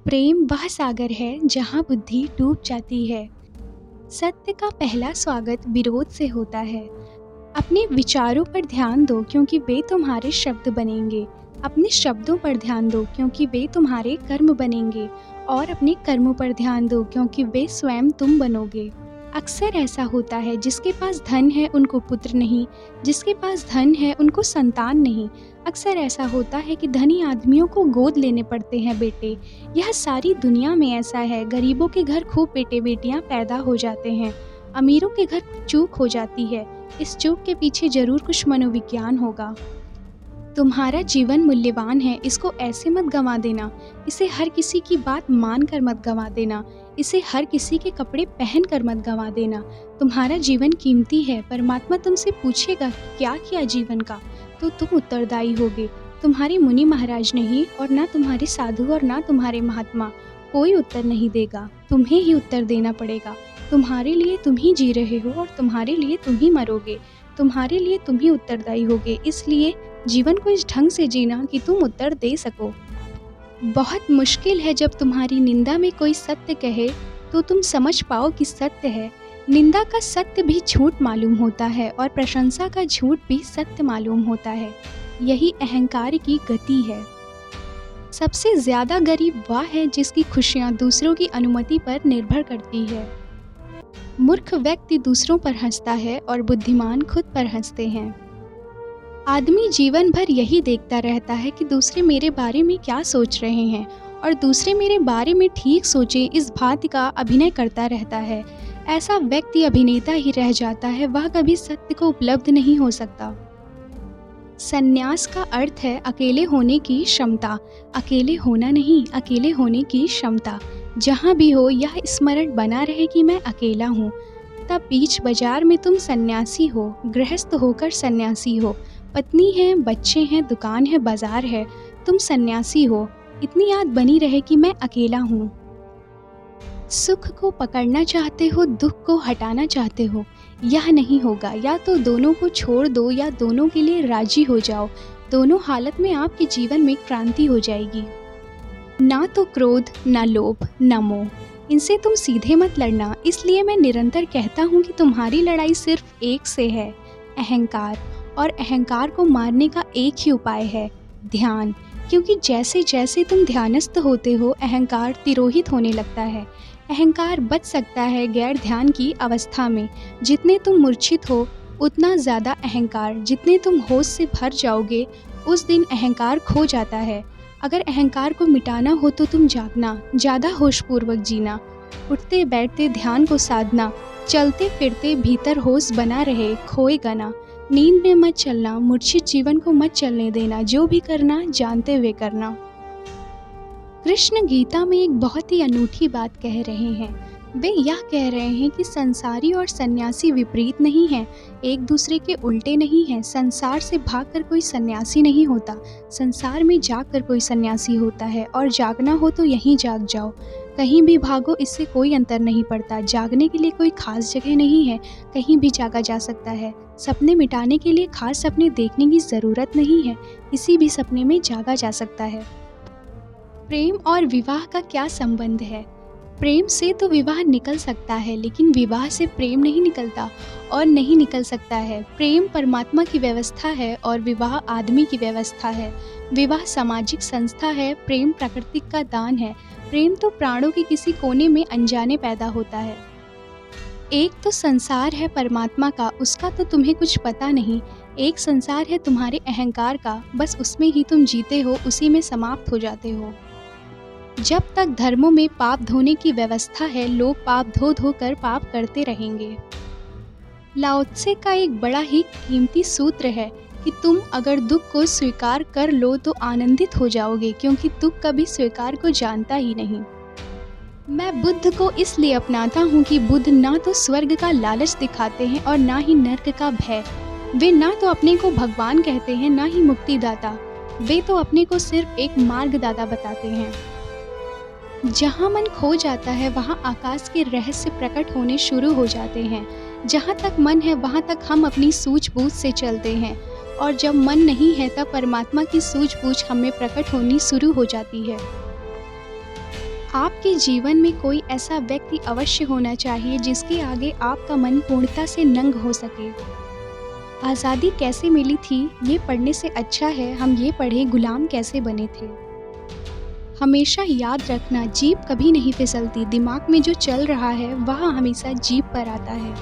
प्रेम वह सागर है जहाँ बुद्धि डूब जाती है। सत्य का पहला स्वागत विरोध से होता है। अपने विचारों पर ध्यान दो क्योंकि वे तुम्हारे शब्द बनेंगे। अपने शब्दों पर ध्यान दो क्योंकि वे तुम्हारे कर्म बनेंगे। और अपने कर्मों पर ध्यान दो क्योंकि वे स्वयं तुम बनोगे। अक्सर ऐसा होता है, जिसके पास धन है उनको पुत्र नहीं, जिसके पास धन है उनको संतान नहीं। अक्सर ऐसा होता है कि धनी आदमियों को गोद लेने पड़ते हैं बेटे। यह सारी दुनिया में ऐसा है। गरीबों के घर खूब बेटे बेटियां पैदा हो जाते हैं, अमीरों के घर चूक हो जाती है। इस चूक के पीछे जरूर कुछ मनोविज्ञान होगा। तुम्हारा जीवन मूल्यवान है, इसको ऐसे मत गंवा देना। इसे हर किसी की बात मानकर मत गंवा देना। इसे हर किसी के कपड़े पहनकर मत गंवा देना। तुम्हारा जीवन कीमती है। परमात्मा तुमसे पूछेगा क्या किया जीवन का, तो तुम उत्तरदायी होगे। तुम्हारे मुनि महाराज नहीं, और ना तुम्हारे साधु और ना तुम्हारे महात्मा। कोई उत्तर नहीं देगा, तुम्हें ही उत्तर देना पड़ेगा। तुम्हारे लिए तुम ही जी रहे हो और तुम्हारे लिए तुम ही मरोगे। तुम्हारे लिए तुम ही उत्तरदायी होगे। इसलिए जीवन को इस ढंग से जीना कि तुम उत्तर दे सको। बहुत मुश्किल है जब तुम्हारी निंदा में कोई सत्य कहे तो तुम समझ पाओ कि सत्य है। निंदा का सत्य भी झूठ मालूम होता है और प्रशंसा का झूठ भी सत्य मालूम होता है। यही अहंकार की गति है। सबसे ज्यादा गरीब वह है जिसकी खुशियाँ दूसरों की अनुमति पर निर्भर करती है। मूर्ख व्यक्ति दूसरों पर हंसता है और बुद्धिमान खुद पर हंसते हैं। आदमी जीवन भर यही देखता रहता है कि दूसरे मेरे बारे में क्या सोच रहे हैं और दूसरे मेरे बारे में ठीक सोचें, इस भांति का अभिनय करता रहता है। ऐसा व्यक्ति अभिनेता ही रह जाता है, वह कभी सत्य को उपलब्ध नहीं हो सकता। संन्यास का अर्थ है अकेले होने की क्षमता। अकेले होना नहीं, अकेले होने की क्षमता। जहाँ भी हो यह स्मरण बना रहे कि मैं अकेला हूँ। तब बीच बाजार में तुम सन्यासी हो, गृहस्थ होकर सन्यासी हो। पत्नी है, बच्चे हैं, दुकान है, बाजार है, तुम सन्यासी हो। इतनी याद बनी रहे कि मैं अकेला हूँ। सुख को पकड़ना चाहते हो, दुख को हटाना चाहते हो, यह नहीं होगा। या तो दोनों को छोड़ दो या दोनों के लिए राजी हो जाओ। दोनों हालत में आपके जीवन में क्रांति हो जाएगी। ना तो क्रोध, ना लोभ, ना मोह, इनसे तुम सीधे मत लड़ना। इसलिए मैं निरंतर कहता हूँ कि तुम्हारी लड़ाई सिर्फ एक से है, अहंकार। और अहंकार को मारने का एक ही उपाय है, ध्यान। क्योंकि जैसे जैसे तुम ध्यानस्थ होते हो अहंकार तिरोहित होने लगता है। अहंकार बच सकता है गैर ध्यान की अवस्था में। जितने तुम मूर्छित हो उतना ज़्यादा अहंकार। जितने तुम होश से भर जाओगे उस दिन अहंकार खो जाता है। अगर अहंकार को मिटाना हो तो तुम जागना, ज़्यादा होशपूर्वक जीना, उठते बैठते ध्यान को साधना, चलते फिरते भीतर होश बना रहे, खोएगा ना। नींद में मत चलना, मूर्छित जीवन को मत चलने देना। जो भी करना जानते हुए करना। कृष्ण गीता में एक बहुत ही अनूठी बात कह रहे हैं। वे यह कह रहे हैं कि संसारी और सन्यासी विपरीत नहीं हैं, एक दूसरे के उल्टे नहीं हैं। संसार से भागकर कोई सन्यासी नहीं होता, संसार में जागकर कोई सन्यासी होता है। और जागना हो तो यहीं जाग जाओ, कहीं भी भागो, इससे कोई अंतर नहीं पड़ता। जागने के लिए कोई खास जगह नहीं है, कहीं भी जागा जा सकता है। सपने मिटाने के लिए खास सपने देखने की ज़रूरत नहीं है, किसी भी सपने में जागा जा सकता है। प्रेम और विवाह का क्या संबंध है? प्रेम से तो विवाह निकल सकता है, लेकिन विवाह से प्रेम नहीं निकलता और नहीं निकल सकता है। प्रेम परमात्मा की व्यवस्था है और विवाह आदमी की व्यवस्था है। विवाह सामाजिक संस्था है, प्रेम प्रकृति का दान है। प्रेम तो प्राणों के किसी कोने में अनजाने पैदा होता है। एक तो संसार है परमात्मा का, उसका तो तुम्हें कुछ पता नहीं। एक संसार है तुम्हारे अहंकार का, बस उसमें ही तुम जीते हो, उसी में समाप्त हो जाते हो। जब तक धर्मों में पाप धोने की व्यवस्था है, लोग पाप धो धो कर पाप करते रहेंगे। लाओ त्से का एक बड़ा ही कीमती सूत्र है कि तुम अगर दुख को स्वीकार कर लो तो आनंदित हो जाओगे, क्योंकि दुख कभी स्वीकार को जानता ही नहीं। मैं बुद्ध को इसलिए अपनाता हूँ कि बुद्ध ना तो स्वर्ग का लालच दिखाते हैं और ना ही नर्क का भय। वे ना तो अपने को भगवान कहते हैं, ना ही मुक्तिदाता। वे तो अपने को सिर्फ एक मार्गदाता बताते हैं। जहाँ मन खो जाता है वहाँ आकाश के रहस्य प्रकट होने शुरू हो जाते हैं। जहाँ तक मन है वहाँ तक हम अपनी सूझबूझ से चलते हैं, और जब मन नहीं है तब परमात्मा की सूझबूझ हमें प्रकट होनी शुरू हो जाती है। आपके जीवन में कोई ऐसा व्यक्ति अवश्य होना चाहिए जिसके आगे आपका मन पूर्णता से नंग हो सके। आज़ादी कैसे मिली थी ये पढ़ने से अच्छा है हम ये पढ़ें गुलाम कैसे बने थे। हमेशा याद रखना जीप कभी नहीं फिसलती, दिमाग में जो चल रहा है वह हमेशा जीप पर आता है।